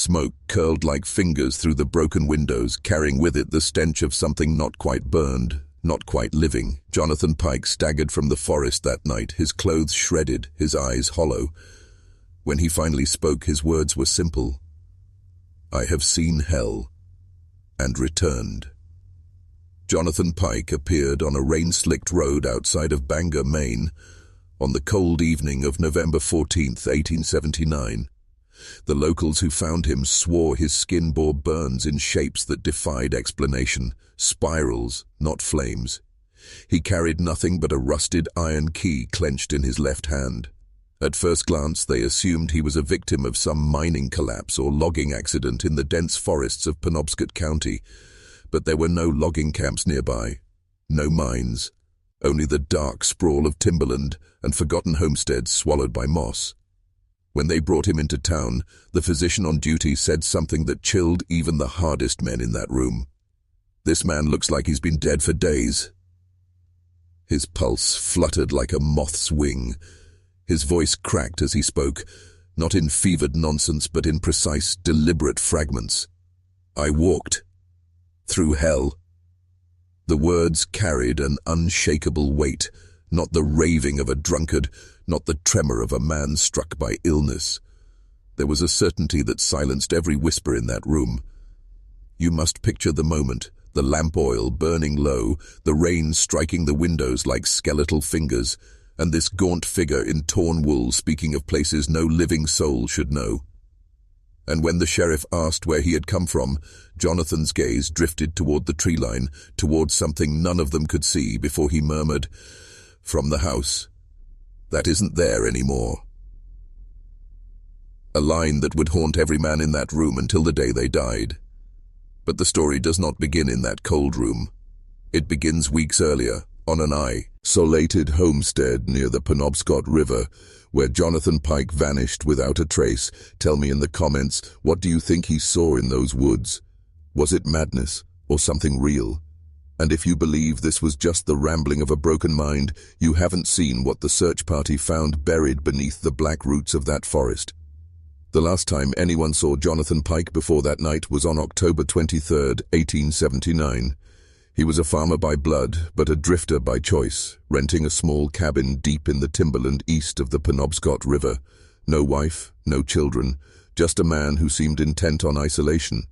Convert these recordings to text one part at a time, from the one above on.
smoke curled like fingers through the broken windows, carrying with it the stench of something not quite burned, not quite living. Jonathan Pike staggered from the forest that night, his clothes shredded, his eyes hollow. When he finally spoke, his words were simple. "I have seen hell and returned." Jonathan Pike appeared on a rain-slicked road outside of Bangor, Maine, on the cold evening of November 14th, 1879. The locals who found him swore his skin bore burns in shapes that defied explanation, spirals, not flames. He carried nothing but a rusted iron key clenched in his left hand. At first glance, they assumed he was a victim of some mining collapse or logging accident in the dense forests of Penobscot County, but there were no logging camps nearby, no mines, only the dark sprawl of timberland and forgotten homesteads swallowed by moss. When they brought him into town, the physician on duty said something that chilled even the hardest men in that room. "This man looks like he's been dead for days." His pulse fluttered like a moth's wing. His voice cracked as he spoke, not in fevered nonsense but in precise, deliberate fragments. "I walked through hell." The words carried an unshakable weight, not the raving of a drunkard, not the tremor of a man struck by illness. There was a certainty that silenced every whisper in that room. You must picture the moment, the lamp oil burning low, the rain striking the windows like skeletal fingers, and this gaunt figure in torn wool speaking of places no living soul should know. And when the sheriff asked where he had come from, Jonathan's gaze drifted toward the tree line, toward something none of them could see, before he murmured, "From the house. That isn't there anymore." A line that would haunt every man in that room until the day they died. But the story does not begin in that cold room. It begins weeks earlier, on an isolated homestead near the Penobscot River, where Jonathan Pike vanished without a trace. Tell me in the comments, what do you think he saw in those woods? Was it madness or something real? And if you believe this was just the rambling of a broken mind, you haven't seen what the search party found buried beneath the black roots of that forest. The last time anyone saw Jonathan Pike before that night was on October 23rd, 1879. He was a farmer by blood, but a drifter by choice, renting a small cabin deep in the timberland east of the Penobscot River. No wife, no children, just a man who seemed intent on isolation.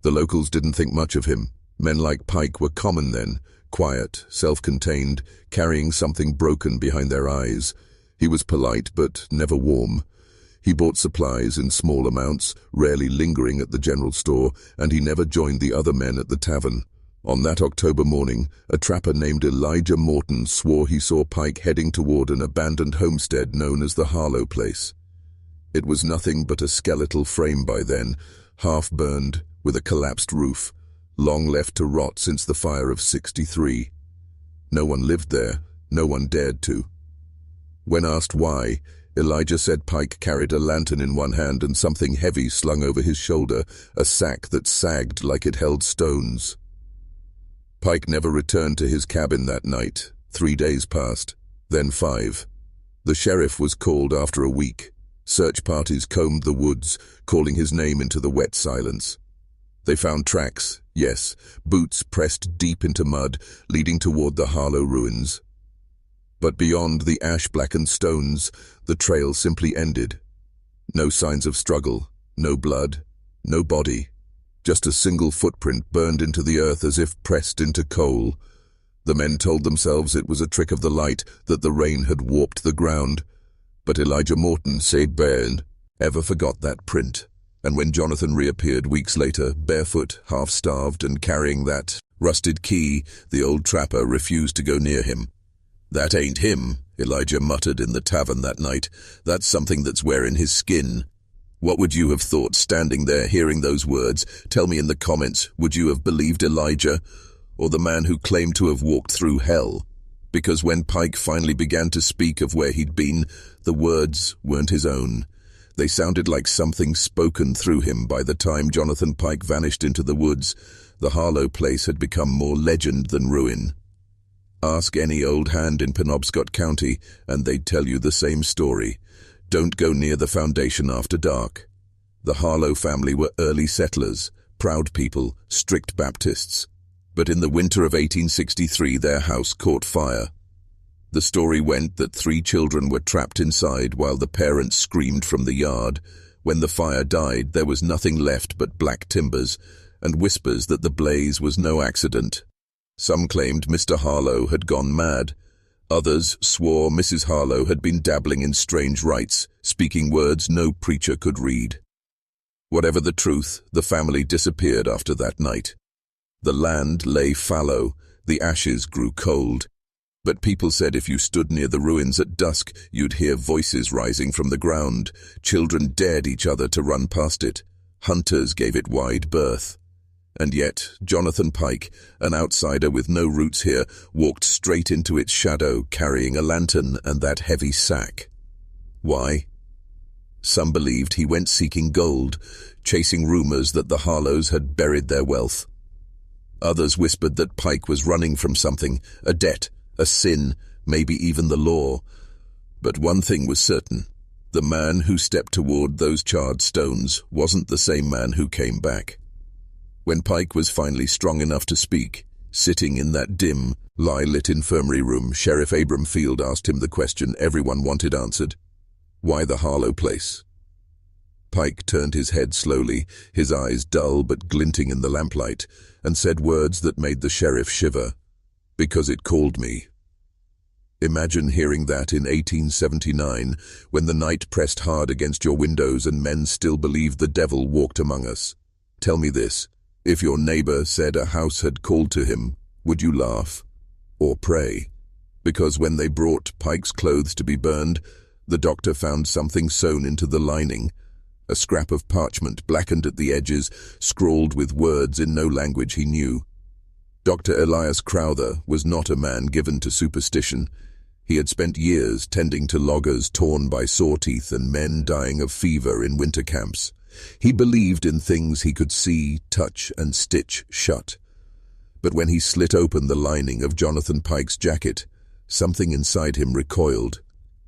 The locals didn't think much of him. Men like Pike were common then, quiet, self-contained, carrying something broken behind their eyes. He was polite, but never warm. He bought supplies in small amounts, rarely lingering at the general store, and he never joined the other men at the tavern. On that October morning, a trapper named Elijah Morton swore he saw Pike heading toward an abandoned homestead known as the Harlow Place. It was nothing but a skeletal frame by then, half-burned, with a collapsed roof, long left to rot since the fire of '63. No one lived there, no one dared to. When asked why, Elijah said Pike carried a lantern in one hand and something heavy slung over his shoulder, a sack that sagged like it held stones. Pike never returned to his cabin that night. 3 days passed, then 5. The sheriff was called after a week. Search parties combed the woods, calling his name into the wet silence. They found tracks, yes, boots pressed deep into mud, leading toward the Harlow ruins. But beyond the ash-blackened stones, the trail simply ended. No signs of struggle, no blood, no body. Just a single footprint burned into the earth as if pressed into coal. The men told themselves it was a trick of the light, that the rain had warped the ground. But Elijah Morton said Bairn ever forgot that print. And when Jonathan reappeared weeks later, barefoot, half-starved, and carrying that rusted key, the old trapper refused to go near him. "That ain't him," Elijah muttered in the tavern that night. "That's something that's wearing his skin." What would you have thought standing there hearing those words? Tell me in the comments, would you have believed Elijah or the man who claimed to have walked through hell? Because when Pike finally began to speak of where he'd been, the words weren't his own. They sounded like something spoken through him. By the time Jonathan Pike vanished into the woods, the Harlow Place had become more legend than ruin. Ask any old hand in Penobscot County, and they'd tell you the same story. Don't go near the foundation after dark. The Harlow family were early settlers, proud people, strict Baptists. But in the winter of 1863 their house caught fire. The story went that 3 children were trapped inside while the parents screamed from the yard. When the fire died, there was nothing left but black timbers and whispers that the blaze was no accident. Some claimed Mr. Harlow had gone mad. Others swore Mrs. Harlow had been dabbling in strange rites, speaking words no preacher could read. Whatever the truth, the family disappeared after that night. The land lay fallow, the ashes grew cold. But people said if you stood near the ruins at dusk, you'd hear voices rising from the ground. Children dared each other to run past it. Hunters gave it wide berth. And yet, Jonathan Pike, an outsider with no roots here, walked straight into its shadow, carrying a lantern and that heavy sack. Why? Some believed he went seeking gold, chasing rumors that the Harlows had buried their wealth. Others whispered that Pike was running from something, a debt, a sin, maybe even the law. But one thing was certain. The man who stepped toward those charred stones wasn't the same man who came back. When Pike was finally strong enough to speak, sitting in that dim, lie-lit infirmary room, Sheriff Abram Field asked him the question everyone wanted answered. Why the Harlow place? Pike turned his head slowly, his eyes dull but glinting in the lamplight, and said words that made the sheriff shiver. Because it called me. Imagine hearing that in 1879, when the night pressed hard against your windows and men still believed the devil walked among us. Tell me this, if your neighbor said a house had called to him, would you laugh? Or pray? Because when they brought Pike's clothes to be burned, the doctor found something sewn into the lining, a scrap of parchment blackened at the edges, scrawled with words in no language he knew. Dr. Elias Crowther was not a man given to superstition. He had spent years tending to loggers torn by saw-teeth and men dying of fever in winter camps. He believed in things he could see, touch, and stitch shut. But when he slit open the lining of Jonathan Pike's jacket, something inside him recoiled.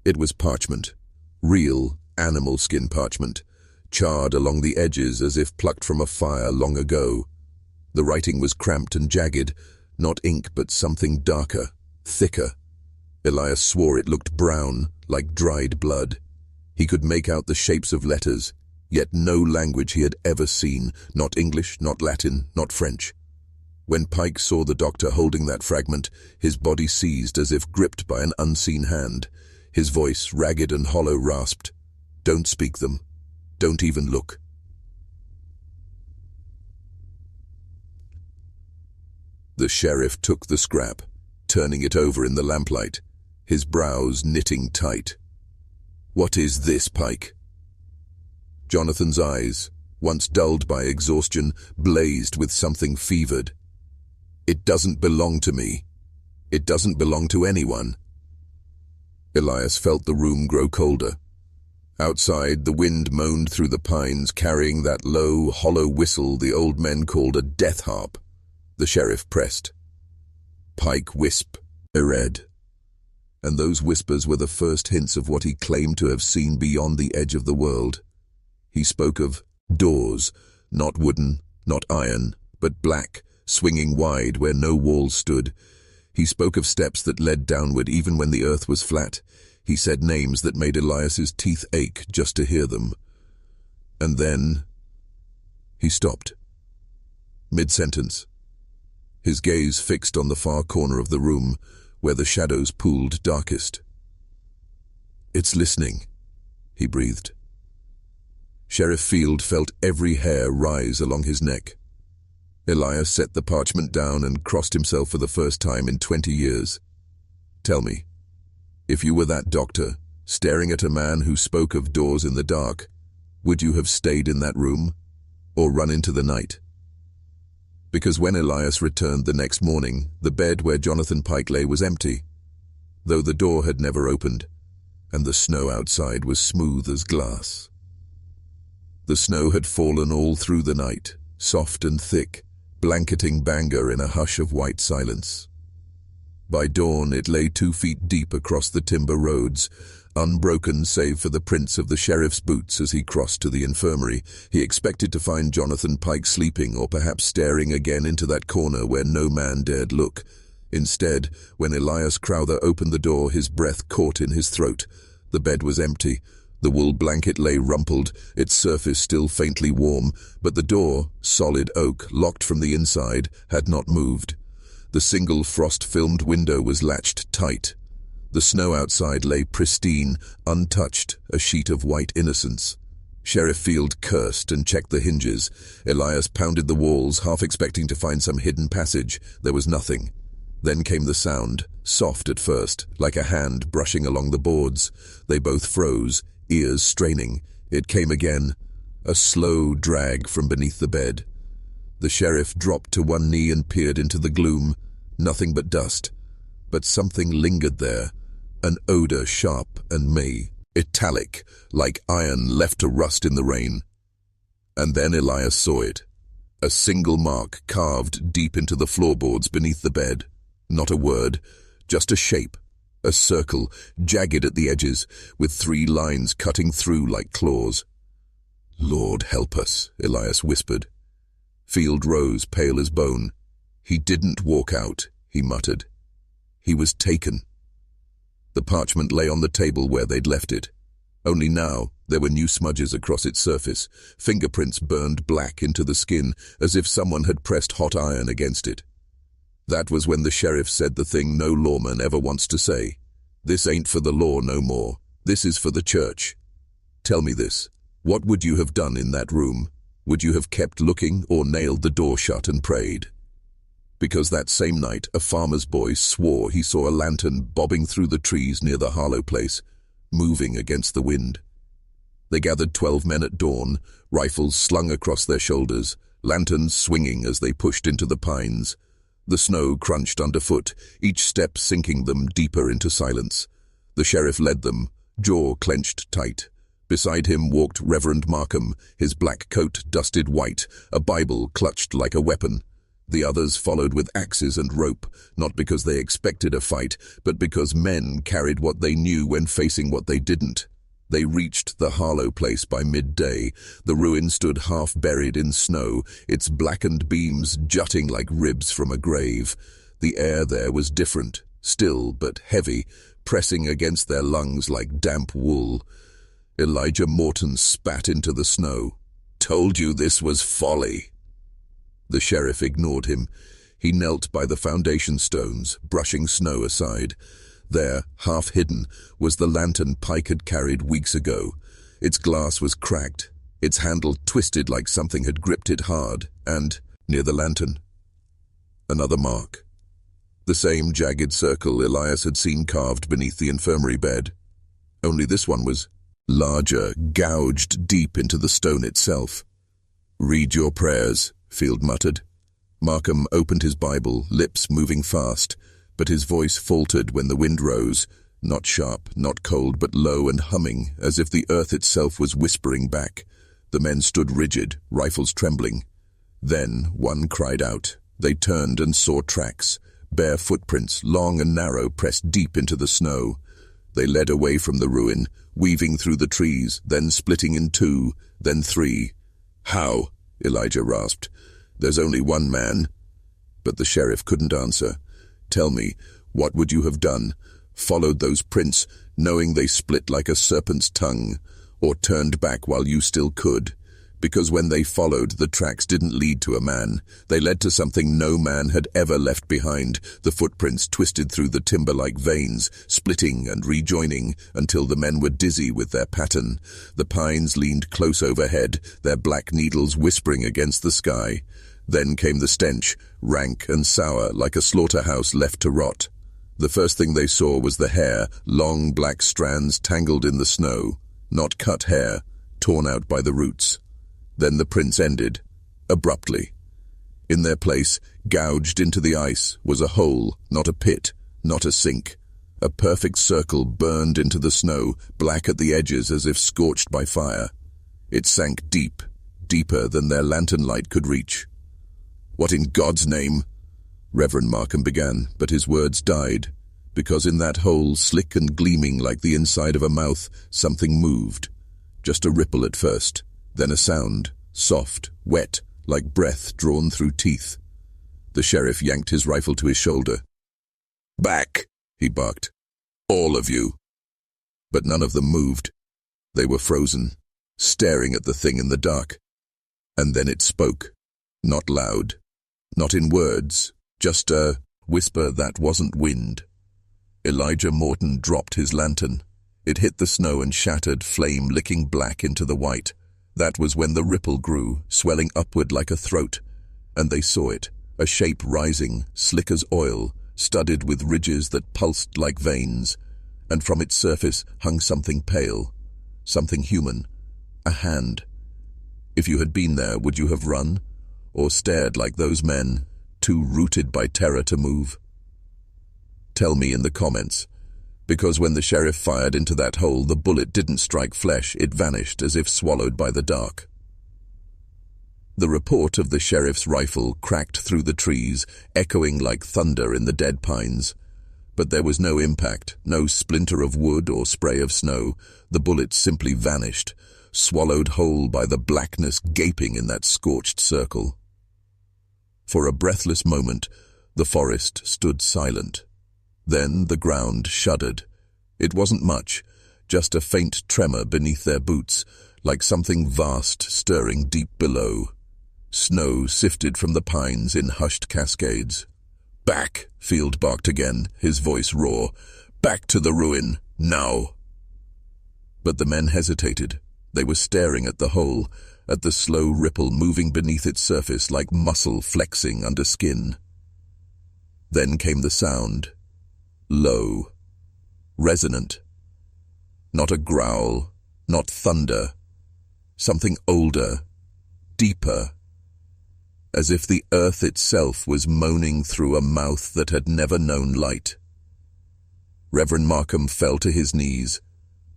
It was parchment. Real, animal skin parchment, charred along the edges as if plucked from a fire long ago. The writing was cramped and jagged, not ink but something darker, thicker. Elias swore it looked brown, like dried blood. He could make out the shapes of letters, yet no language he had ever seen, not English, not Latin, not French. When Pike saw the doctor holding that fragment, his body seized as if gripped by an unseen hand. His voice, ragged and hollow, rasped, "Don't speak them. Don't even look." The sheriff took the scrap, turning it over in the lamplight, his brows knitting tight. "What is this, Pike?" Jonathan's eyes, once dulled by exhaustion, blazed with something fevered. "It doesn't belong to me. It doesn't belong to anyone." Elias felt the room grow colder. Outside, the wind moaned through the pines, carrying that low, hollow whistle the old men called a death harp. The sheriff pressed. "Pike wisp, Ered." And those whispers were the first hints of what he claimed to have seen beyond the edge of the world. He spoke of doors, not wooden, not iron, but black, swinging wide where no walls stood. He spoke of steps that led downward even when the earth was flat. He said names that made Elias's teeth ache just to hear them. And then he stopped, mid-sentence, his gaze fixed on the far corner of the room, where the shadows pooled darkest. "It's listening," he breathed. Sheriff Field felt every hair rise along his neck. Elias set the parchment down and crossed himself for the first time in 20 years. "Tell me, if you were that doctor, staring at a man who spoke of doors in the dark, would you have stayed in that room, or run into the night?" Because when Elias returned the next morning, the bed where Jonathan Pike lay was empty, though the door had never opened, and the snow outside was smooth as glass. The snow had fallen all through the night, soft and thick, blanketing Bangor in a hush of white silence. By dawn it lay 2 feet deep across the timber roads, unbroken save for the prints of the sheriff's boots as he crossed to the infirmary. He expected to find Jonathan Pike sleeping or perhaps staring again into that corner where no man dared look. Instead, when Elias Crowther opened the door, his breath caught in his throat. The bed was empty. The wool blanket lay rumpled, its surface still faintly warm, but the door, solid oak, locked from the inside, had not moved. The single frost-filmed window was latched tight. The snow outside lay pristine, untouched, a sheet of white innocence. Sheriff Field cursed and checked the hinges. Elias pounded the walls, half expecting to find some hidden passage. There was nothing. Then came the sound, soft at first, like a hand brushing along the boards. They both froze, ears straining. It came again, a slow drag from beneath the bed. The sheriff dropped to one knee and peered into the gloom. Nothing but dust. But something lingered there, an odor sharp and metallic, like iron left to rust in the rain. And then Elias saw it. A single mark carved deep into the floorboards beneath the bed. Not a word, just a shape, a circle, jagged at the edges, with 3 lines cutting through like claws. "Lord help us," Elias whispered. Field rose, pale as bone. "He didn't walk out," he muttered. "He was taken." The parchment lay on the table where they'd left it. Only now, there were new smudges across its surface, fingerprints burned black into the skin, as if someone had pressed hot iron against it. That was when the sheriff said the thing no lawman ever wants to say. "This ain't for the law no more. This is for the church. Tell me this. What would you have done in that room? Would you have kept looking or nailed the door shut and prayed?" Because that same night, a farmer's boy swore he saw a lantern bobbing through the trees near the Harlow place, moving against the wind. They gathered 12 men at dawn, rifles slung across their shoulders, lanterns swinging as they pushed into the pines. The snow crunched underfoot, each step sinking them deeper into silence. The sheriff led them, jaw clenched tight. Beside him walked Reverend Markham, his black coat dusted white, a Bible clutched like a weapon. The others followed with axes and rope, not because they expected a fight, but because men carried what they knew when facing what they didn't. They reached the Harlow place by midday. The ruin stood half-buried in snow, its blackened beams jutting like ribs from a grave. The air there was different, still but heavy, pressing against their lungs like damp wool. Elijah Morton spat into the snow. "Told you this was folly." The sheriff ignored him. He knelt by the foundation stones, brushing snow aside. There, half hidden, was the lantern Pike had carried weeks ago. Its glass was cracked, its handle twisted like something had gripped it hard, and, near the lantern, another mark. The same jagged circle Elias had seen carved beneath the infirmary bed. Only this one was larger, gouged deep into the stone itself. "Read your prayers," Field muttered. Markham opened his Bible, lips moving fast, but his voice faltered when the wind rose, not sharp, not cold, but low and humming, as if the earth itself was whispering back. The men stood rigid, rifles trembling. Then one cried out. They turned and saw tracks, bare footprints, long and narrow, pressed deep into the snow. They led away from the ruin, weaving through the trees, then splitting in 2, then 3. "How?" Elijah rasped. "There's only one man." But the sheriff couldn't answer. "Tell me, what would you have done? Followed those prints, knowing they split like a serpent's tongue, or turned back while you still could? Because when they followed, the tracks didn't lead to a man. They led to something no man had ever left behind. The footprints twisted through the timber like veins, splitting and rejoining, until the men were dizzy with their pattern. The pines leaned close overhead, their black needles whispering against the sky. Then came the stench, rank and sour, like a slaughterhouse left to rot. The first thing they saw was the hair, long black strands tangled in the snow. Not cut hair, torn out by the roots. Then the prints ended, abruptly. In their place, gouged into the ice, was a hole, not a pit, not a sink. A perfect circle burned into the snow, black at the edges as if scorched by fire. It sank deep, deeper than their lantern light could reach. "What in God's name?" Reverend Markham began, but his words died. because in that hole, slick and gleaming like the inside of a mouth, something moved. Just a ripple at first, then a sound, soft, wet, like breath drawn through teeth. The sheriff yanked his rifle to his shoulder. "Back!" he barked. "All of you!" But none of them moved. They were frozen, staring at the thing in the dark. And then it spoke. Not loud, not in words, just a whisper that wasn't wind. Elijah Morton dropped his lantern. It hit the snow and shattered, flame licking black into the white. That was when the ripple grew, swelling upward like a throat. And they saw it, a shape rising, slick as oil, studded with ridges that pulsed like veins. And from its surface hung something pale, something human, a hand. If you had been there, would you have run? Or stared like those men, too rooted by terror to move? Tell me in the comments, because when the sheriff fired into that hole, the bullet didn't strike flesh, it vanished as if swallowed by the dark. The report of the sheriff's rifle cracked through the trees, echoing like thunder in the dead pines. But there was no impact, no splinter of wood or spray of snow. The bullet simply vanished, swallowed whole by the blackness gaping in that scorched circle. For a breathless moment, the forest stood silent. Then the ground shuddered. It wasn't much, just a faint tremor beneath their boots, like something vast stirring deep below. Snow sifted from the pines in hushed cascades. "Back!" Field barked again, his voice raw. "Back to the ruin, now!" But the men hesitated. They were staring at the hole, at the slow ripple moving beneath its surface like muscle flexing under skin. Then came the sound. Low. Resonant. Not a growl, not thunder. Something older, deeper. As if the earth itself was moaning through a mouth that had never known light. Reverend Markham fell to his knees,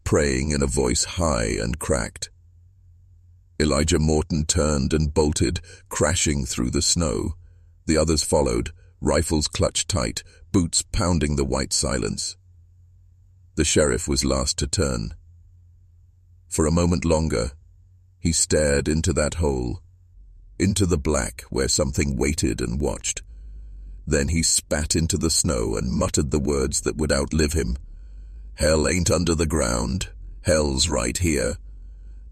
praying in a voice high and cracked. Elijah Morton turned and bolted, crashing through the snow. The others followed, rifles clutched tight, boots pounding the white silence. The sheriff was last to turn. For a moment longer, he stared into that hole, into the black where something waited and watched. Then he spat into the snow and muttered the words that would outlive him. "Hell ain't under the ground. Hell's right here."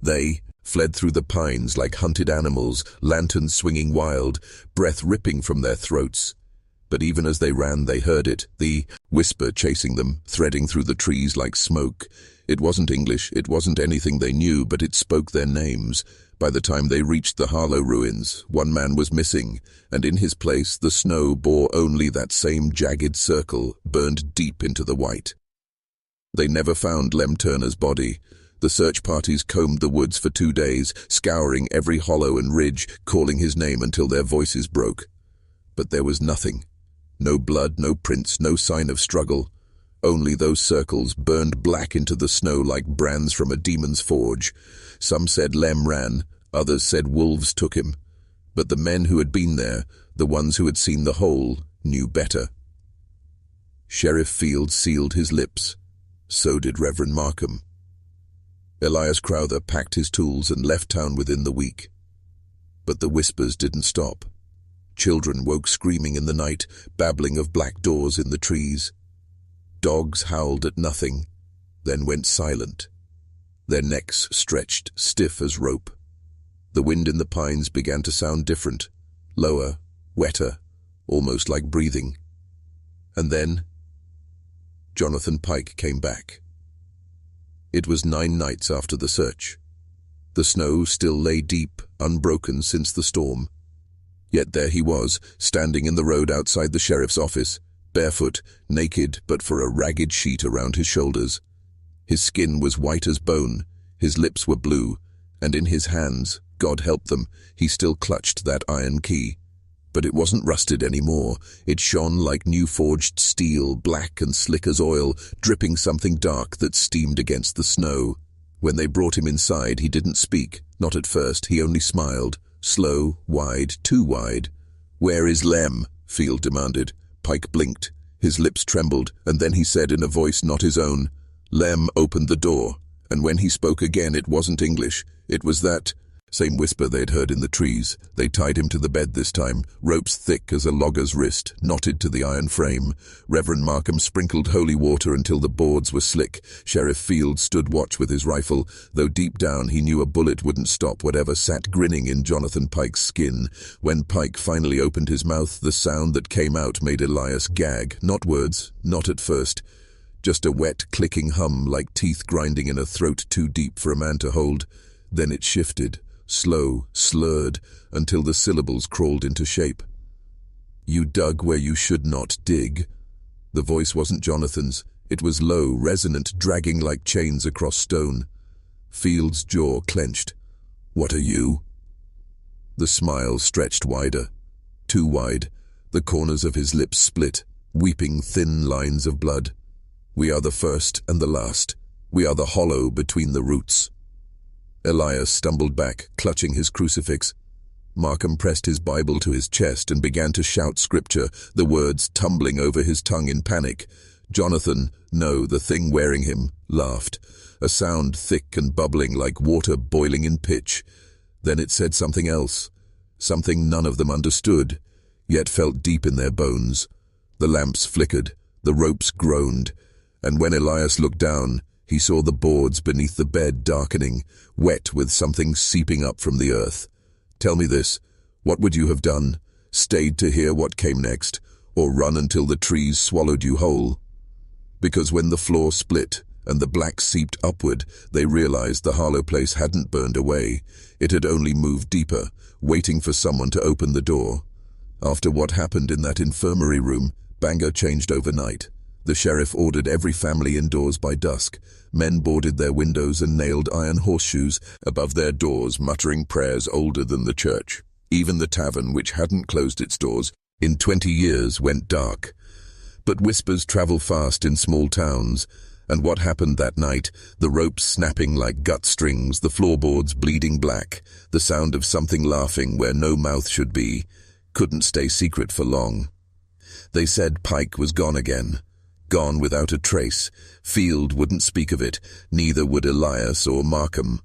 They fled through the pines like hunted animals, lanterns swinging wild, breath ripping from their throats. But even as they ran, they heard it, the whisper chasing them, threading through the trees like smoke. It wasn't English, it wasn't anything they knew, but it spoke their names. By the time they reached the Harlow ruins, one man was missing, and in his place the snow bore only that same jagged circle, burned deep into the white. They never found Lem Turner's body. The search parties combed the woods for 2 days, scouring every hollow and ridge, calling his name until their voices broke. But there was nothing. No blood, no prints, no sign of struggle. Only those circles burned black into the snow like brands from a demon's forge. Some said Lem ran, others said wolves took him. But the men who had been there, the ones who had seen the hole, knew better. Sheriff Field sealed his lips. So did Reverend Markham. Elias Crowther packed his tools and left town within the week. But the whispers didn't stop. Children woke screaming in the night, babbling of black doors in the trees. Dogs howled at nothing, then went silent. Their necks stretched stiff as rope. The wind in the pines began to sound different, lower, wetter, almost like breathing. And then Jonathan Pike came back. It was 9 nights after the search. The snow still lay deep, unbroken since the storm. Yet there he was, standing in the road outside the sheriff's office, barefoot, naked but for a ragged sheet around his shoulders. His skin was white as bone, his lips were blue, and in his hands, God help them, he still clutched that iron key. But it wasn't rusted anymore. It shone like new-forged steel, black and slick as oil, dripping something dark that steamed against the snow. When they brought him inside, he didn't speak, not at first, he only smiled. Slow, wide, too wide. "Where is Lem?" Field demanded. Pike blinked. His lips trembled, and then he said in a voice not his own, "Lem opened the door." And when he spoke again, it wasn't English. It was that same whisper they'd heard in the trees. They tied him to the bed this time, ropes thick as a logger's wrist, knotted to the iron frame. Reverend Markham sprinkled holy water until the boards were slick. Sheriff Field stood watch with his rifle, though deep down he knew a bullet wouldn't stop whatever sat grinning in Jonathan Pike's skin. When Pike finally opened his mouth, the sound that came out made Elias gag. Not words, not at first. Just a wet, clicking hum like teeth grinding in a throat too deep for a man to hold. Then it shifted. Slow, slurred, until the syllables crawled into shape. "You dug where you should not dig." The voice wasn't Jonathan's. It was low, resonant, dragging like chains across stone. Field's jaw clenched. "What are you?" The smile stretched wider. Too wide. The corners of his lips split, weeping thin lines of blood. "We are the first and the last. We are the hollow between the roots." Elias stumbled back, clutching his crucifix. Markham pressed his Bible to his chest and began to shout scripture, the words tumbling over his tongue in panic. Jonathan, no, the thing wearing him, laughed, a sound thick and bubbling like water boiling in pitch. Then it said something else, something none of them understood, yet felt deep in their bones. The lamps flickered, the ropes groaned, and when Elias looked down, he saw the boards beneath the bed darkening, wet with something seeping up from the earth. "Tell me this, what would you have done? Stayed to hear what came next, or run until the trees swallowed you whole?" Because when the floor split and the black seeped upward, they realized the Harlow place hadn't burned away. It had only moved deeper, waiting for someone to open the door. After what happened in that infirmary room, Bangor changed overnight. The sheriff ordered every family indoors by dusk. Men boarded their windows and nailed iron horseshoes above their doors, muttering prayers older than the church. Even the tavern, which hadn't closed its doors in 20 years, went dark. But whispers travel fast in small towns, and what happened that night, the ropes snapping like gut strings, the floorboards bleeding black, the sound of something laughing where no mouth should be, couldn't stay secret for long. They said Pike was gone again. Gone without a trace. Field wouldn't speak of it, neither would Elias or Markham.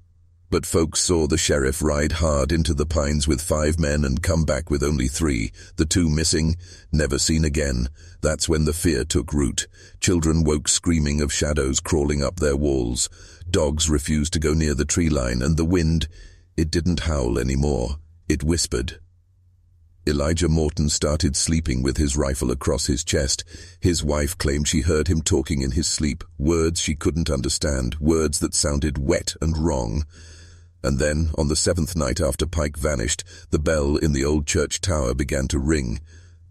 But folks saw the sheriff ride hard into the pines with 5 men and come back with only 3, the 2 missing, never seen again. That's when the fear took root. Children woke screaming of shadows crawling up their walls. Dogs refused to go near the tree line, and the wind, it didn't howl anymore. It whispered. Elijah Morton started sleeping with his rifle across his chest. His wife claimed she heard him talking in his sleep, words she couldn't understand, words that sounded wet and wrong. And then, on the 7th night after Pike vanished, the bell in the old church tower began to ring.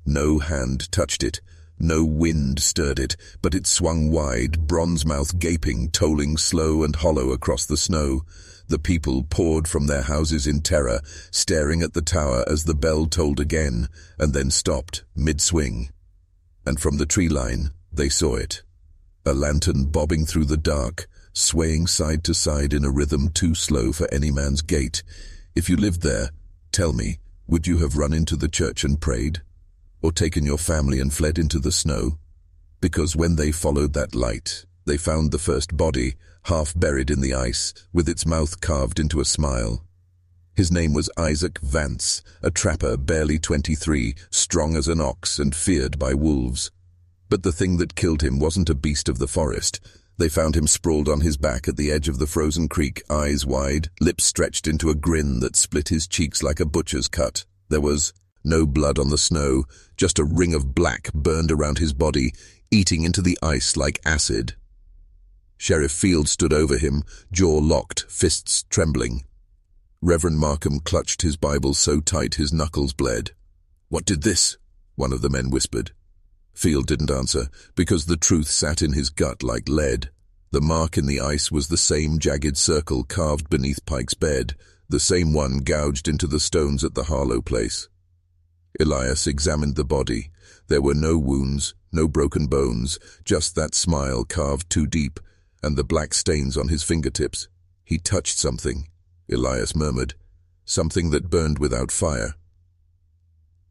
No hand touched it. No wind stirred it, but it swung wide, bronze mouth gaping, tolling slow and hollow across the snow. The people poured from their houses in terror, staring at the tower as the bell tolled again, and then stopped, mid-swing. And from the tree line, they saw it. A lantern bobbing through the dark, swaying side to side in a rhythm too slow for any man's gait. If you lived there, tell me, would you have run into the church and prayed? Or taken your family and fled into the snow? Because when they followed that light, they found the first body, half buried in the ice, with its mouth carved into a smile. His name was Isaac Vance, a trapper barely 23, strong as an ox and feared by wolves. But the thing that killed him wasn't a beast of the forest. They found him sprawled on his back at the edge of the frozen creek, eyes wide, lips stretched into a grin that split his cheeks like a butcher's cut. There was no blood on the snow, just a ring of black burned around his body, eating into the ice like acid. Sheriff Field stood over him, jaw locked, fists trembling. Reverend Markham clutched his Bible so tight his knuckles bled. "What did this?" one of the men whispered. Field didn't answer, because the truth sat in his gut like lead. The mark in the ice was the same jagged circle carved beneath Pike's bed, the same one gouged into the stones at the Harlow place. Elias examined the body. There were no wounds, no broken bones, just that smile carved too deep, and the black stains on his fingertips. He touched something, Elias murmured, something that burned without fire.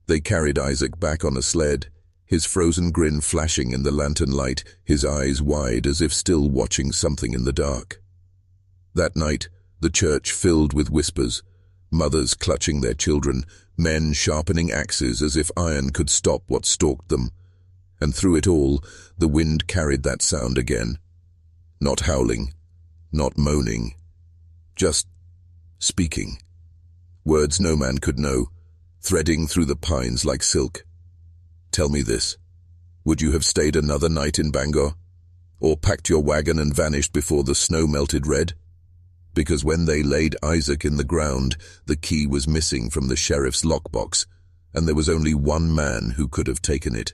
They carried Isaac back on a sled. his frozen grin flashing in the lantern light, his eyes wide as if still watching something in the dark. That night, the church filled with whispers, mothers clutching their children, men sharpening axes as if iron could stop what stalked them. And through it all, the wind carried that sound again. Not howling, not moaning, just speaking. Words no man could know, threading through the pines like silk. Tell me this. Would you have stayed another night in Bangor? Or packed your wagon and vanished before the snow melted red? Because when they laid Isaac in the ground, the key was missing from the sheriff's lockbox, and there was only one man who could have taken it.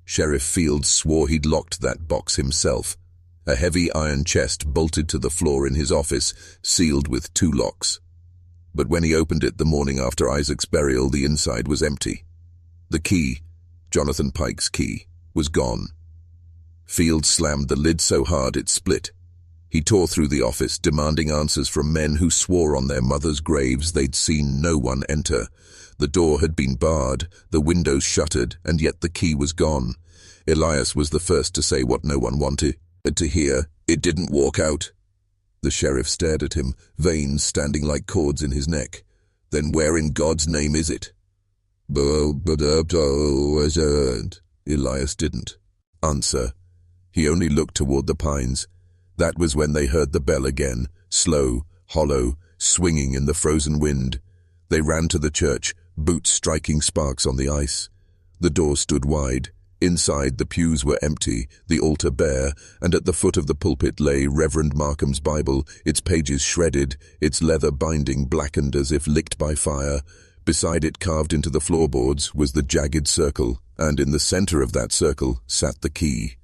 Sheriff Fields swore he'd locked that box himself, a heavy iron chest bolted to the floor in his office, sealed with 2 locks. But when he opened it the morning after Isaac's burial, the inside was empty. The key, Jonathan Pike's key, was gone. Fields slammed the lid so hard it split. He tore through the office, demanding answers from men who swore on their mothers' graves they'd seen no one enter. The door had been barred, the windows shuttered, and yet the key was gone. Elias was the first to say what no one wanted to hear. It didn't walk out. The sheriff stared at him, veins standing like cords in his neck. Then where in God's name is it? Elias didn't answer. He only looked toward the pines. That was when they heard the bell again, slow, hollow, swinging in the frozen wind. They ran to the church, boots striking sparks on the ice. The door stood wide. Inside, the pews were empty, the altar bare, and at the foot of the pulpit lay Reverend Markham's Bible, its pages shredded, its leather binding blackened as if licked by fire. Beside it, carved into the floorboards, was the jagged circle, and in the center of that circle sat the key.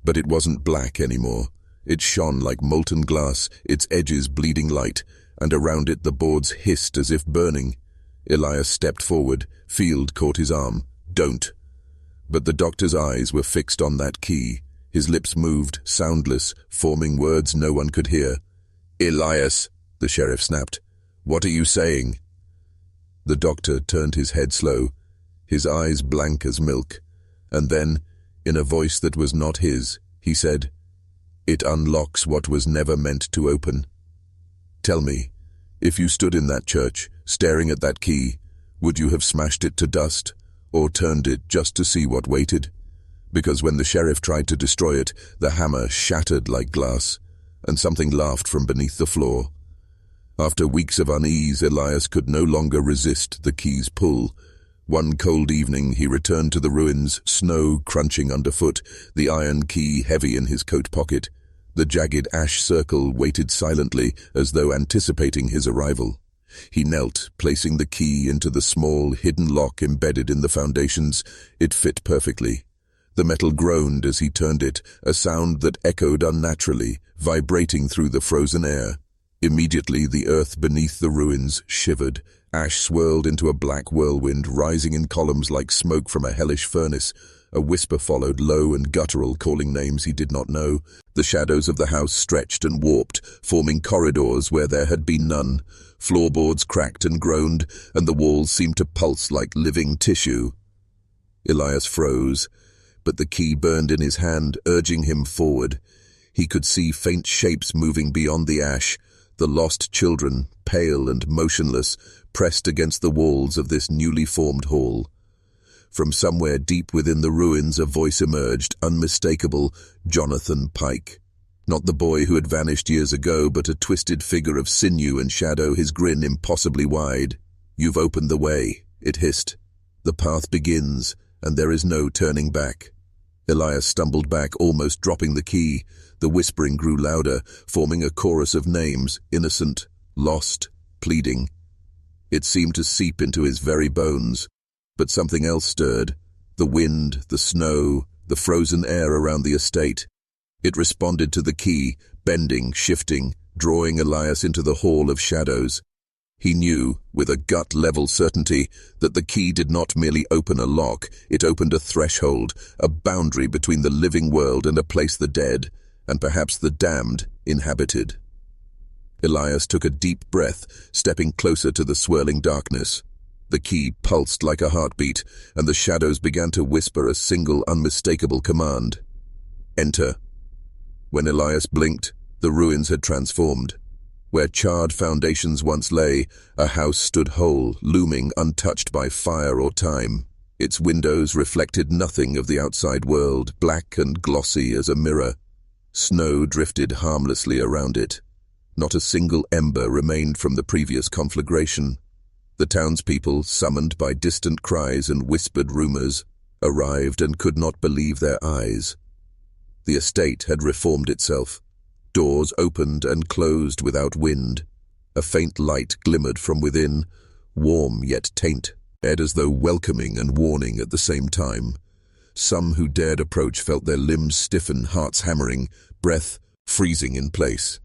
But it wasn't black anymore. It shone like molten glass, its edges bleeding light, and around it the boards hissed as if burning. Elias stepped forward. Field caught his arm. "Don't." But the doctor's eyes were fixed on that key. His lips moved, soundless, forming words no one could hear. "Elias," the sheriff snapped. "What are you saying?" The doctor turned his head slow, his eyes blank as milk, and then, in a voice that was not his, he said, "It unlocks what was never meant to open. Tell me, if you stood in that church, staring at that key, would you have smashed it to dust, or turned it just to see what waited? Because when the sheriff tried to destroy it, the hammer shattered like glass, and something laughed from beneath the floor. After weeks of unease, Elias could no longer resist the key's pull. One cold evening he returned to the ruins, snow crunching underfoot, the iron key heavy in his coat pocket. The jagged ash circle waited silently, as though anticipating his arrival. He knelt, placing the key into the small, hidden lock embedded in the foundations. It fit perfectly. The metal groaned as he turned it, a sound that echoed unnaturally, vibrating through the frozen air. Immediately the earth beneath the ruins shivered. Ash swirled into a black whirlwind, rising in columns like smoke from a hellish furnace. A whisper followed, low and guttural, calling names he did not know. The shadows of the house stretched and warped, forming corridors where there had been none. Floorboards cracked and groaned, and the walls seemed to pulse like living tissue. Elias froze, but the key burned in his hand, urging him forward. He could see faint shapes moving beyond the ash, the lost children, pale and motionless, pressed against the walls of this newly formed hall. From somewhere deep within the ruins a voice emerged, unmistakable, Jonathan Pike. Not the boy who had vanished years ago, but a twisted figure of sinew and shadow, his grin impossibly wide. "You've opened the way," it hissed. "The path begins, and there is no turning back." Elias stumbled back, almost dropping the key. The whispering grew louder, forming a chorus of names, innocent, lost, pleading. It seemed to seep into his very bones. But something else stirred. The wind, the snow, the frozen air around the estate. It responded to the key, bending, shifting, drawing Elias into the hall of shadows. He knew, with a gut-level certainty, that the key did not merely open a lock, it opened a threshold, a boundary between the living world and a place the dead, and perhaps the damned, inhabited. Elias took a deep breath, stepping closer to the swirling darkness. The key pulsed like a heartbeat, and the shadows began to whisper a single unmistakable command. Enter. When Elias blinked, the ruins had transformed. Where charred foundations once lay, a house stood whole, looming untouched by fire or time. Its windows reflected nothing of the outside world, black and glossy as a mirror. Snow drifted harmlessly around it. Not a single ember remained from the previous conflagration. The townspeople, summoned by distant cries and whispered rumors, arrived and could not believe their eyes. The estate had reformed itself. Doors opened and closed without wind. A faint light glimmered from within, warm yet taint, as though welcoming and warning at the same time. Some who dared approach felt their limbs stiffen, hearts hammering, breath freezing in place.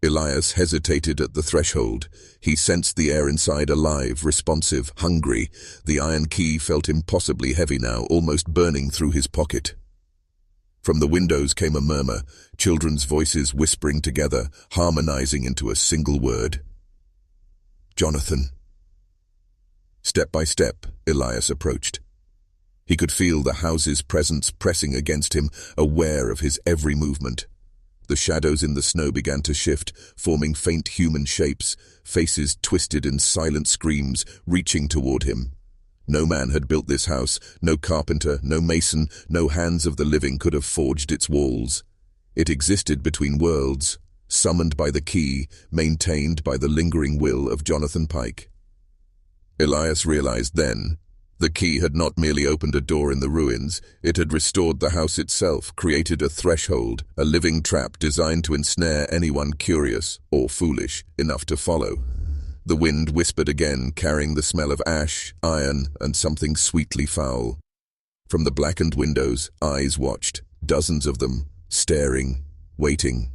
Elias hesitated at the threshold. He sensed the air inside alive, responsive, hungry. The iron key felt impossibly heavy now, almost burning through his pocket. From the windows came a murmur, children's voices whispering together, harmonizing into a single word. Jonathan. Step by step, Elias approached. He could feel the house's presence pressing against him, aware of his every movement. The shadows in the snow began to shift, forming faint human shapes, faces twisted in silent screams, reaching toward him. No man had built this house, no carpenter, no mason, no hands of the living could have forged its walls. It existed between worlds, summoned by the key, maintained by the lingering will of Jonathan Pike. Elias realized then, the key had not merely opened a door in the ruins, it had restored the house itself, created a threshold, a living trap designed to ensnare anyone curious, or foolish, enough to follow. The wind whispered again, carrying the smell of ash, iron, and something sweetly foul. From the blackened windows, eyes watched, dozens of them, staring, waiting.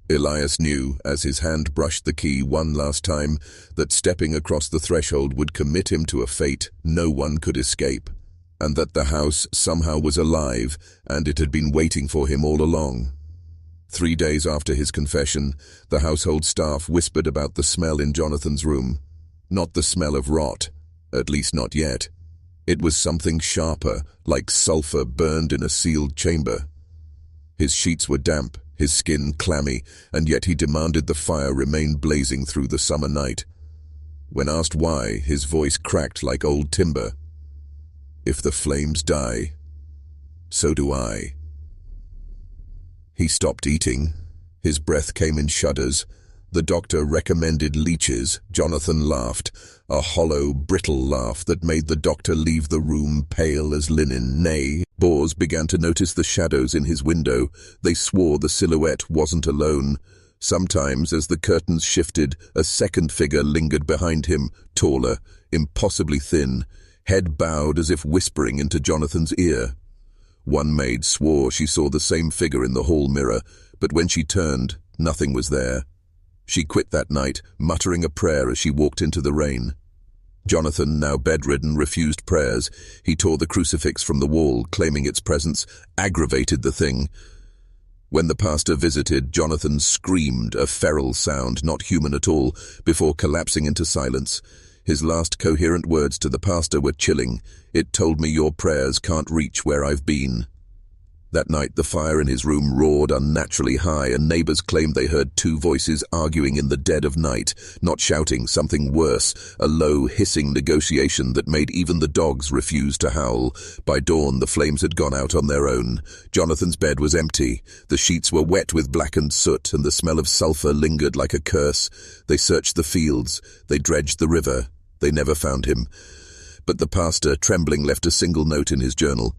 Elias knew, as his hand brushed the key one last time, that stepping across the threshold would commit him to a fate no one could escape, and that the house somehow was alive, and it had been waiting for him all along. 3 days after his confession, the household staff whispered about the smell in Jonathan's room. Not the smell of rot, at least not yet. It was something sharper, like sulfur burned in a sealed chamber. His sheets were damp, his skin clammy, and yet he demanded the fire remain blazing through the summer night. When asked why, his voice cracked like old timber. If the flames die, so do I. He stopped eating. His breath came in shudders. The doctor recommended leeches. Jonathan laughed, a hollow, brittle laugh that made the doctor leave the room pale as linen. Nay, Bors began to notice the shadows in his window. They swore the silhouette wasn't alone. Sometimes, as the curtains shifted, a second figure lingered behind him, taller, impossibly thin, head bowed as if whispering into Jonathan's ear. One maid swore she saw the same figure in the hall mirror, but when she turned, nothing was there. She quit that night, muttering a prayer as she walked into the rain. Jonathan, now bedridden, refused prayers. He tore the crucifix from the wall, claiming its presence aggravated the thing. When the pastor visited, Jonathan screamed, a feral sound, not human at all, before collapsing into silence. His last coherent words to the pastor were chilling. It told me your prayers can't reach where I've been. That night the fire in his room roared unnaturally high, and neighbors claimed they heard 2 voices arguing in the dead of night, not shouting, something worse, a low, hissing negotiation that made even the dogs refuse to howl. By dawn the flames had gone out on their own. Jonathan's bed was empty. The sheets were wet with blackened soot, and the smell of sulfur lingered like a curse. They searched the fields. They dredged the river. They never found him. But the pastor, trembling, left a single note in his journal.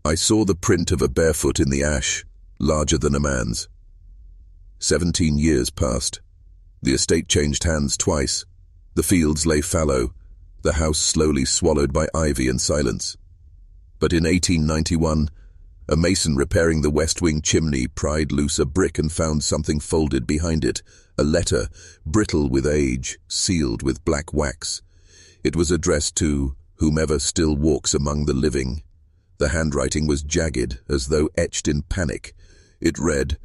I saw the print of a bare foot in the ash, larger than a man's. 17 years passed. The estate changed hands twice. The fields lay fallow, the house slowly swallowed by ivy and silence. But in 1891, a mason repairing the west wing chimney pried loose a brick and found something folded behind it, a letter, brittle with age, sealed with black wax. It was addressed to whomever still walks among the living. The handwriting was jagged, as though etched in panic. It read,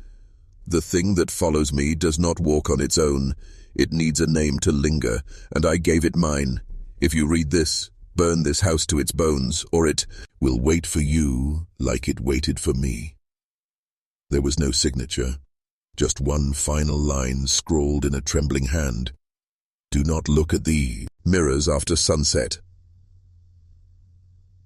"The thing that follows me does not walk on its own. It needs a name to linger, and I gave it mine. If you read this, burn this house to its bones, or it will wait for you like it waited for me." There was no signature, just one final line scrawled in a trembling hand. "Do not look at the mirrors after sunset."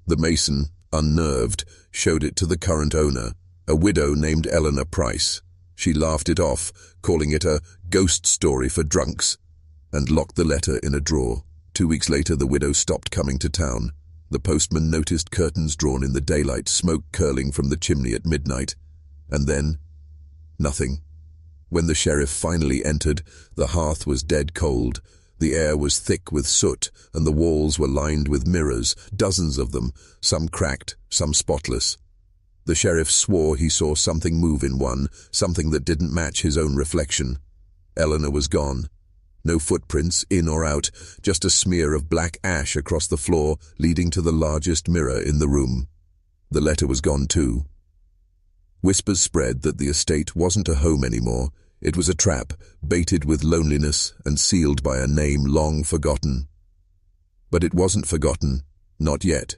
The mason, unnerved, showed it to the current owner, a widow named Eleanor Price. She laughed it off, calling it a ghost story for drunks, and locked the letter in a drawer. 2 weeks later, the widow stopped coming to town. The postman noticed curtains drawn in the daylight, smoke curling from the chimney at midnight. And then, nothing. When the sheriff finally entered, the hearth was dead cold. The air was thick with soot, and the walls were lined with mirrors, dozens of them, some cracked, some spotless. The sheriff swore he saw something move in one, something that didn't match his own reflection. Eleanor was gone. No footprints, in or out, just a smear of black ash across the floor, leading to the largest mirror in the room. The letter was gone too. Whispers spread that the estate wasn't a home anymore. It was a trap, baited with loneliness and sealed by a name long forgotten. But it wasn't forgotten, not yet.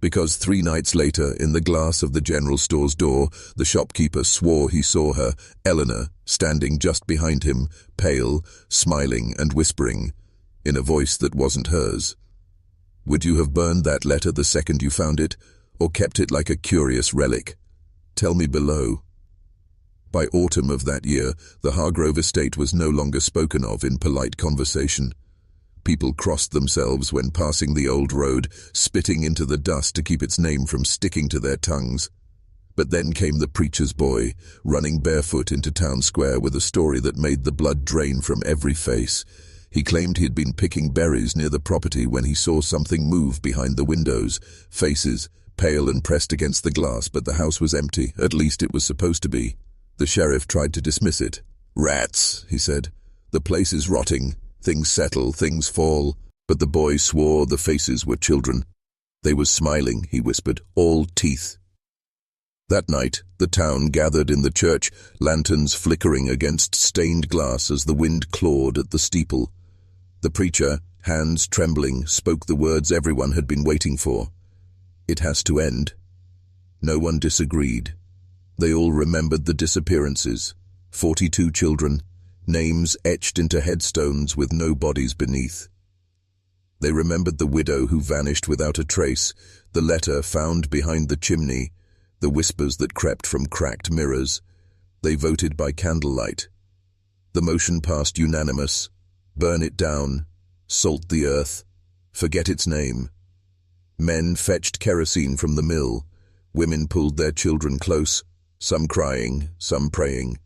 Because 3 nights later, in the glass of the general store's door, the shopkeeper swore he saw her, Eleanor, standing just behind him, pale, smiling and whispering, in a voice that wasn't hers. Would you have burned that letter the second you found it, or kept it like a curious relic? Tell me below. By autumn of that year, the Hargrove estate was no longer spoken of in polite conversation. People crossed themselves when passing the old road, spitting into the dust to keep its name from sticking to their tongues. But then came the preacher's boy, running barefoot into town square with a story that made the blood drain from every face. He claimed he had been picking berries near the property when he saw something move behind the windows, faces, pale and pressed against the glass, but the house was empty, at least it was supposed to be. The sheriff tried to dismiss it. "Rats," he said. "The place is rotting. Things settle, things fall." But the boy swore the faces were children. "They were smiling," he whispered, "all teeth." That night, the town gathered in the church, lanterns flickering against stained glass as the wind clawed at the steeple. The preacher, hands trembling, spoke the words everyone had been waiting for. "It has to end." No one disagreed. They all remembered the disappearances. 42 children, names etched into headstones with no bodies beneath. They remembered the widow who vanished without a trace, the letter found behind the chimney, the whispers that crept from cracked mirrors. They voted by candlelight. The motion passed unanimous. Burn it down. Salt the earth. Forget its name. Men fetched kerosene from the mill. Women pulled their children close, some crying, some praying.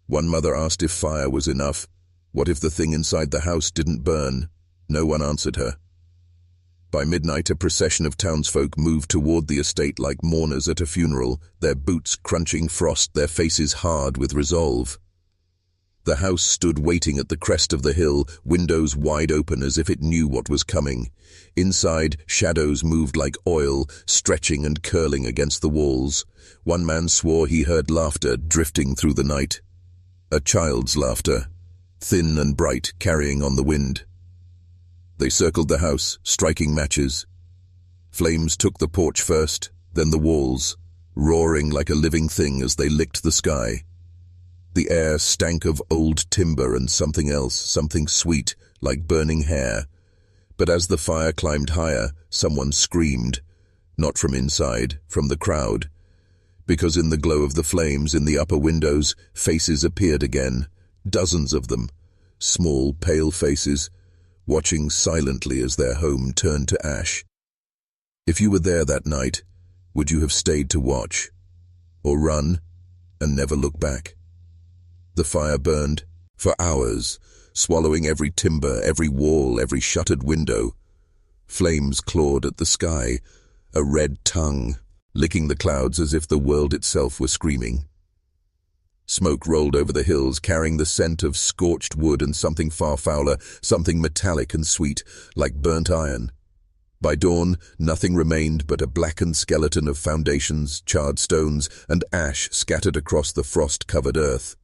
One mother asked if fire was enough. What if the thing inside the house didn't burn? No one answered her. By midnight, a procession of townsfolk moved toward the estate like mourners at a funeral, their boots crunching frost, their faces hard with resolve. The house stood waiting at the crest of the hill, windows wide open as if it knew what was coming. Inside, shadows moved like oil, stretching and curling against the walls. One man swore he heard laughter drifting through the night. A child's laughter, thin and bright, carrying on the wind. They circled the house, striking matches. Flames took the porch first, then the walls, roaring like a living thing as they licked the sky. The air stank of old timber and something else, something sweet, like burning hair. But as the fire climbed higher, someone screamed, not from inside, from the crowd. Because in the glow of the flames in the upper windows, faces appeared again, dozens of them, small, pale faces, watching silently as their home turned to ash. If you were there that night, would you have stayed to watch, or run and never look back? The fire burned for hours, swallowing every timber, every wall, every shuttered window. Flames clawed at the sky, a red tongue, licking the clouds as if the world itself were screaming. Smoke rolled over the hills, carrying the scent of scorched wood and something far fouler, something metallic and sweet, like burnt iron. By dawn, nothing remained but a blackened skeleton of foundations, charred stones, and ash scattered across the frost-covered earth.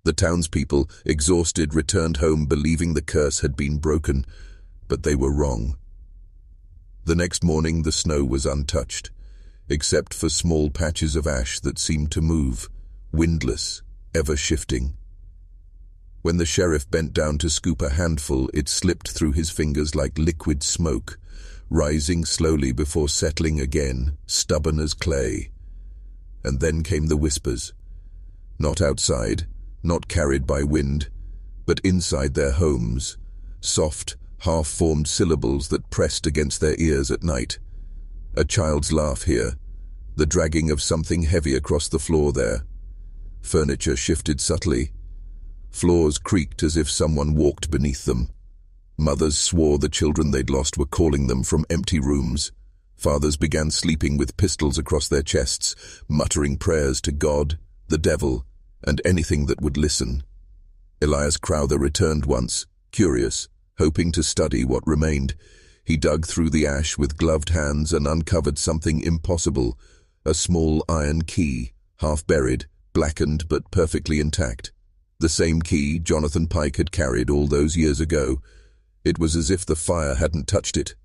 The townspeople, exhausted, returned home believing the curse had been broken, but they were wrong. The next morning the snow was untouched, except for small patches of ash that seemed to move, windless, ever shifting. When the sheriff bent down to scoop a handful, it slipped through his fingers like liquid smoke, rising slowly before settling again, stubborn as clay. And then came the whispers. Not outside, not carried by wind, but inside their homes, soft, half-formed syllables that pressed against their ears at night. A child's laugh here, the dragging of something heavy across the floor there. Furniture shifted subtly. Floors creaked as if someone walked beneath them. Mothers swore the children they'd lost were calling them from empty rooms. Fathers began sleeping with pistols across their chests, muttering prayers to God, the devil, and anything that would listen. Elias Crowther returned once, curious, hoping to study what remained. He dug through the ash with gloved hands and uncovered something impossible, a small iron key, half buried, blackened but perfectly intact. The same key Jonathan Pike had carried all those years ago. It was as if the fire hadn't touched it.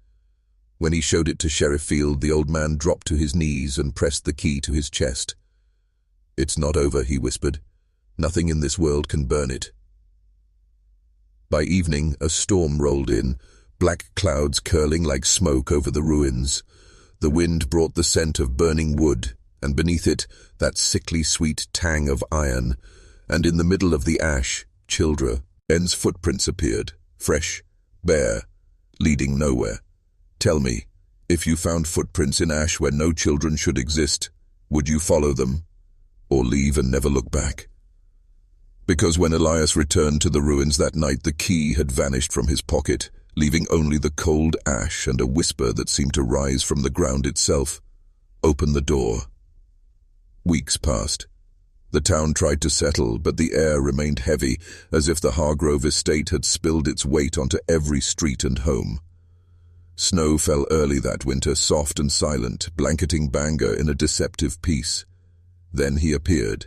When he showed it to Sheriff Field, the old man dropped to his knees and pressed the key to his chest. "It's not over," he whispered. "Nothing in this world can burn it." By evening, a storm rolled in, black clouds curling like smoke over the ruins. The wind brought the scent of burning wood, and beneath it, that sickly sweet tang of iron. And in the middle of the ash, children's footprints appeared, fresh, bare, leading nowhere. Tell me, if you found footprints in ash where no children should exist, would you follow them, or leave and never look back? Because when Elias returned to the ruins that night, the key had vanished from his pocket, leaving only the cold ash and a whisper that seemed to rise from the ground itself. "Open the door." Weeks passed. The town tried to settle, but the air remained heavy, as if the Hargrove estate had spilled its weight onto every street and home. Snow fell early that winter, soft and silent, blanketing Bangor in a deceptive peace. Then he appeared.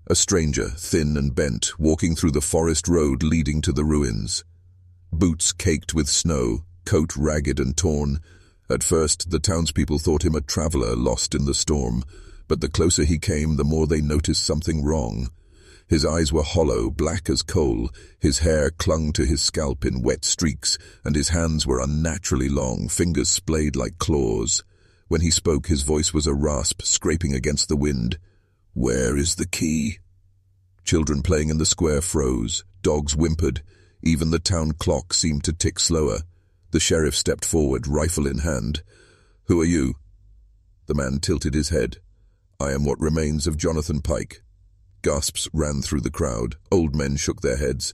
A stranger, thin and bent, walking through the forest road leading to the ruins. Boots caked with snow, coat ragged and torn. At first, the townspeople thought him a traveler lost in the storm, but the closer he came, the more they noticed something wrong. His eyes were hollow, black as coal, his hair clung to his scalp in wet streaks, and his hands were unnaturally long, fingers splayed like claws. When he spoke, his voice was a rasp, scraping against the wind. "Where is the key?" Children playing in the square froze, dogs whimpered, even the town clock seemed to tick slower. The sheriff stepped forward, rifle in hand. "Who are you?" The man tilted his head. "I am what remains of Jonathan Pike." Gasps ran through the crowd. Old men shook their heads.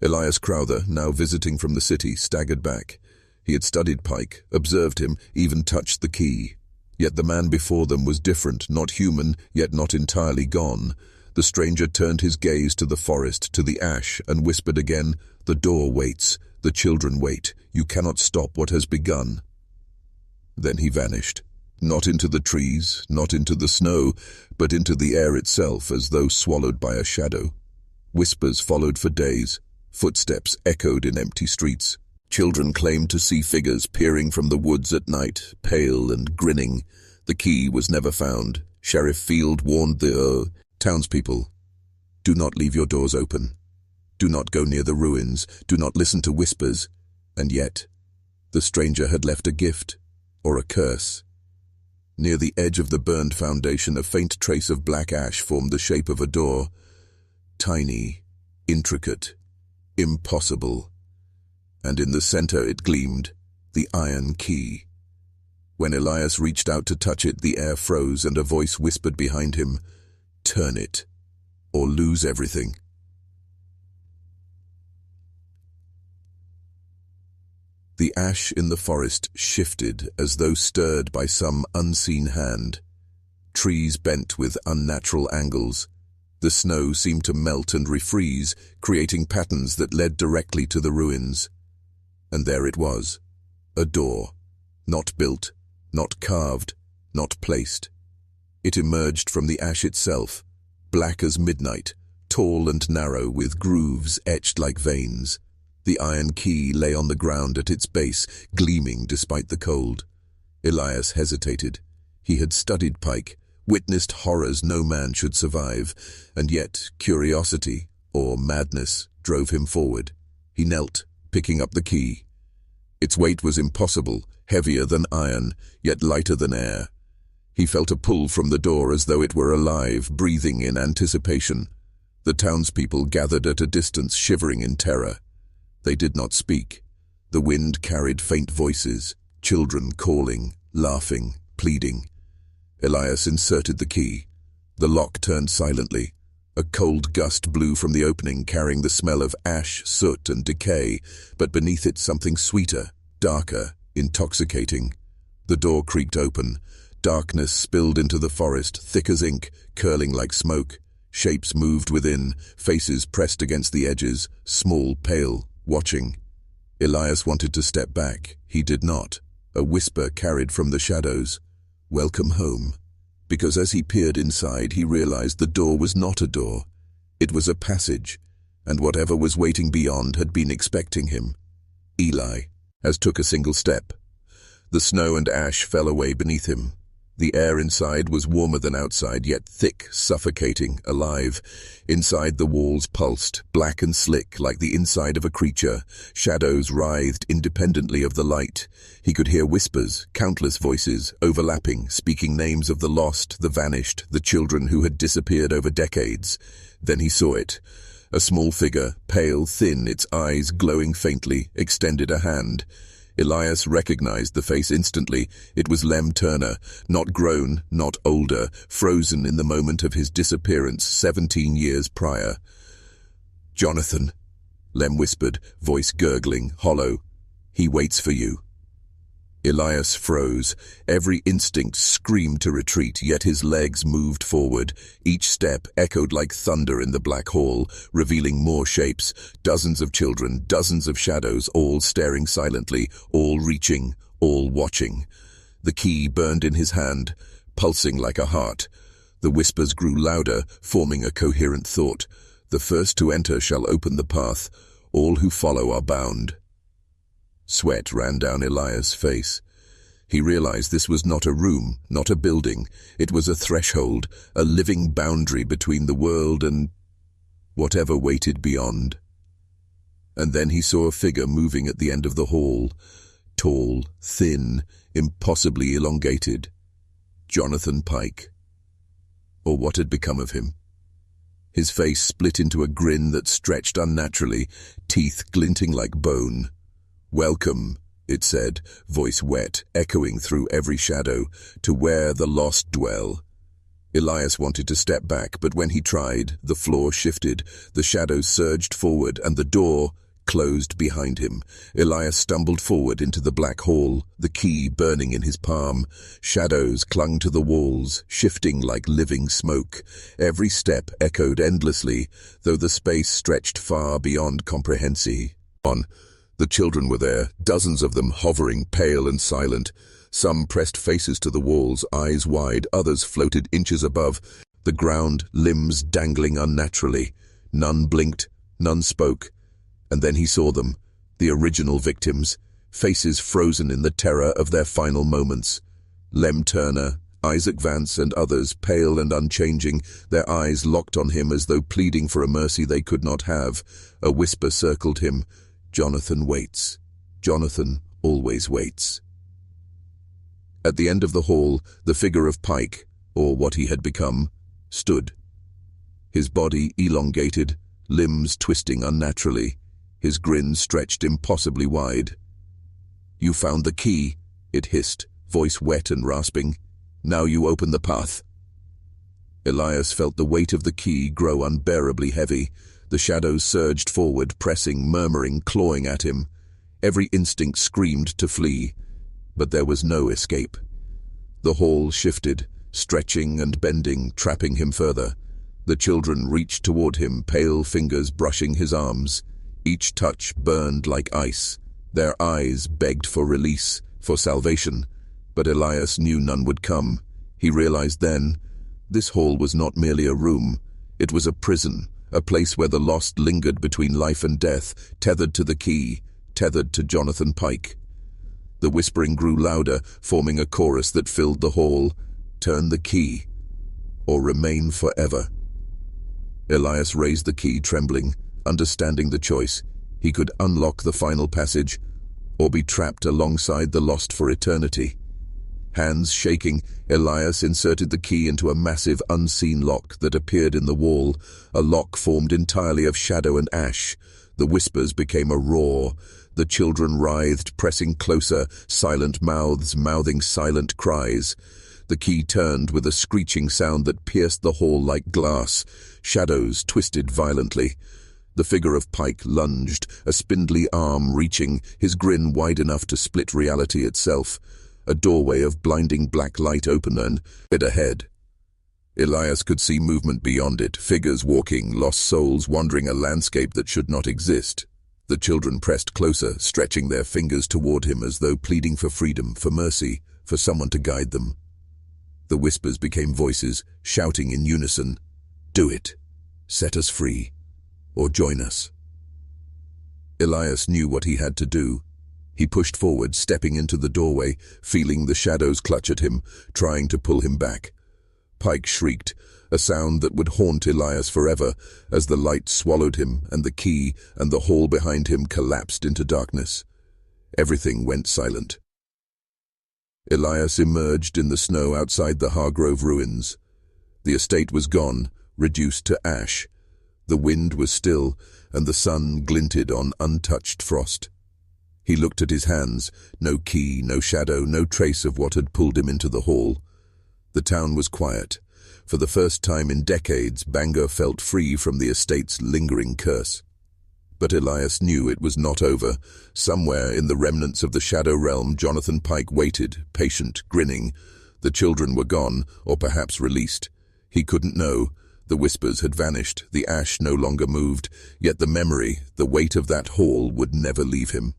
Elias Crowther, now visiting from the city, staggered back. He had studied Pike, observed him, even touched the key. Yet the man before them was different, not human, yet not entirely gone. The stranger turned his gaze to the forest, to the ash, and whispered again, "The door waits, the children wait, you cannot stop what has begun." Then he vanished. Not into the trees, not into the snow, but into the air itself, as though swallowed by a shadow. Whispers followed for days. Footsteps echoed in empty streets. Children claimed to see figures peering from the woods at night, pale and grinning. The key was never found. Sheriff Field warned the townspeople, "Do not leave your doors open. Do not go near the ruins. Do not listen to whispers." And yet, the stranger had left a gift, or a curse. Near the edge of the burned foundation, a faint trace of black ash formed the shape of a door. Tiny, intricate, impossible. And in the center it gleamed, the iron key. When Elias reached out to touch it, the air froze and a voice whispered behind him, "Turn it, or lose everything." The ash in the forest shifted as though stirred by some unseen hand. Trees bent with unnatural angles. The snow seemed to melt and refreeze, creating patterns that led directly to the ruins. And there it was, a door, not built, not carved, not placed. It emerged from the ash itself, black as midnight, tall and narrow with grooves etched like veins. The iron key lay on the ground at its base, gleaming despite the cold. Elias hesitated. He had studied Pike, witnessed horrors no man should survive, and yet curiosity, or madness, drove him forward. He knelt, picking up the key. Its weight was impossible, heavier than iron, yet lighter than air. He felt a pull from the door as though it were alive, breathing in anticipation. The townspeople gathered at a distance, shivering in terror. They did not speak. The wind carried faint voices, children calling, laughing, pleading. Elias inserted the key. The lock turned silently. A cold gust blew from the opening, carrying the smell of ash, soot, and decay, but beneath it something sweeter, darker, intoxicating. The door creaked open. Darkness spilled into the forest, thick as ink, curling like smoke. Shapes moved within, faces pressed against the edges, small, pale, watching. Elias wanted to step back. He did not. A whisper carried from the shadows, "Welcome home." Because as he peered inside, he realized the door was not a door. It was a passage, and whatever was waiting beyond had been expecting him. Eli took a single step. The snow and ash fell away beneath him. The air inside was warmer than outside, yet thick, suffocating, alive. Inside the walls pulsed, black and slick, like the inside of a creature. Shadows writhed independently of the light. He could hear whispers, countless voices, overlapping, speaking names of the lost, the vanished, the children who had disappeared over decades. Then he saw it. A small figure, pale, thin, its eyes glowing faintly, extended a hand. Elias recognized the face instantly. It was Lem Turner, not grown, not older, frozen in the moment of his disappearance 17 years prior. "Jonathan," Lem whispered, voice gurgling, hollow. "He waits for you." Elias froze. Every instinct screamed to retreat, yet his legs moved forward. Each step echoed like thunder in the black hall, revealing more shapes. Dozens of children, dozens of shadows, all staring silently, all reaching, all watching. The key burned in his hand, pulsing like a heart. The whispers grew louder, forming a coherent thought. "The first to enter shall open the path. All who follow are bound." Sweat ran down Elias' face. He realized this was not a room, not a building. It was a threshold, a living boundary between the world and whatever waited beyond. And then he saw a figure moving at the end of the hall, tall, thin, impossibly elongated. Jonathan Pike. Or what had become of him? His face split into a grin that stretched unnaturally, teeth glinting like bone. "Welcome," it said, voice wet, echoing through every shadow, "to where the lost dwell." Elias wanted to step back, but when he tried, the floor shifted, the shadows surged forward, and the door closed behind him. Elias stumbled forward into the black hall, the key burning in his palm. Shadows clung to the walls, shifting like living smoke. Every step echoed endlessly, though the space stretched far beyond comprehension. The children were there, dozens of them hovering, pale and silent. Some pressed faces to the walls, eyes wide, others floated inches above the ground, limbs dangling unnaturally. None blinked, none spoke. And then he saw them, the original victims, faces frozen in the terror of their final moments. Lem Turner, Isaac Vance and others, pale and unchanging, their eyes locked on him as though pleading for a mercy they could not have. A whisper circled him. "Jonathan waits. Jonathan always waits." At the end of the hall, the figure of Pike, or what he had become, stood. His body elongated, limbs twisting unnaturally, his grin stretched impossibly wide. "You found the key," it hissed, voice wet and rasping. "Now you open the path." Elias felt the weight of the key grow unbearably heavy. The shadows surged forward, pressing, murmuring, clawing at him. Every instinct screamed to flee, but there was no escape. The hall shifted, stretching and bending, trapping him further. The children reached toward him, pale fingers brushing his arms. Each touch burned like ice. Their eyes begged for release, for salvation, but Elias knew none would come. He realized then, this hall was not merely a room. It was a prison. A place where the lost lingered between life and death, tethered to the key, tethered to Jonathan Pike. The whispering grew louder, forming a chorus that filled the hall. Turn the key, or remain forever. Elias raised the key, trembling, understanding the choice. He could unlock the final passage, or be trapped alongside the lost for eternity. Hands shaking, Elias inserted the key into a massive unseen lock that appeared in the wall, a lock formed entirely of shadow and ash. The whispers became a roar. The children writhed, pressing closer, silent mouths mouthing silent cries. The key turned with a screeching sound that pierced the hall like glass. Shadows twisted violently. The figure of Pike lunged, a spindly arm reaching, his grin wide enough to split reality itself. A doorway of blinding black light opened and bit ahead. Elias could see movement beyond it, figures walking, lost souls wandering a landscape that should not exist. The children pressed closer, stretching their fingers toward him as though pleading for freedom, for mercy, for someone to guide them. The whispers became voices, shouting in unison, "Do it! Set us free! Or join us!" Elias knew what he had to do. He pushed forward, stepping into the doorway, feeling the shadows clutch at him, trying to pull him back. Pike shrieked, a sound that would haunt Elias forever, as the light swallowed him and the key and the hall behind him collapsed into darkness. Everything went silent. Elias emerged in the snow outside the Hargrove ruins. The estate was gone, reduced to ash. The wind was still, and the sun glinted on untouched frost. He looked at his hands, no key, no shadow, no trace of what had pulled him into the hall. The town was quiet. For the first time in decades, Bangor felt free from the estate's lingering curse. But Elias knew it was not over. Somewhere in the remnants of the Shadow Realm, Jonathan Pike waited, patient, grinning. The children were gone, or perhaps released. He couldn't know. The whispers had vanished, the ash no longer moved, yet the memory, the weight of that hall would never leave him.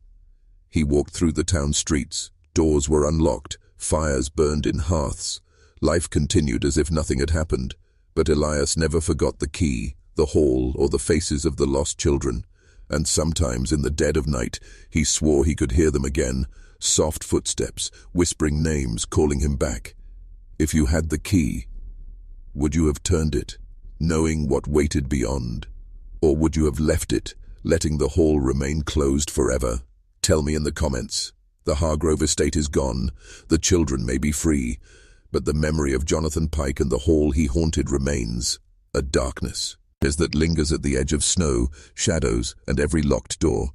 He walked through the town streets. Doors were unlocked, fires burned in hearths. Life continued as if nothing had happened. But Elias never forgot the key, the hall, or the faces of the lost children. And sometimes in the dead of night, he swore he could hear them again, soft footsteps, whispering names, calling him back. If you had the key, would you have turned it, knowing what waited beyond? Or would you have left it, letting the hall remain closed forever? Tell me in the comments. The Hargrove estate is gone. The children may be free. But the memory of Jonathan Pike and the hall he haunted remains. A darkness that lingers at the edge of snow, shadows, and every locked door.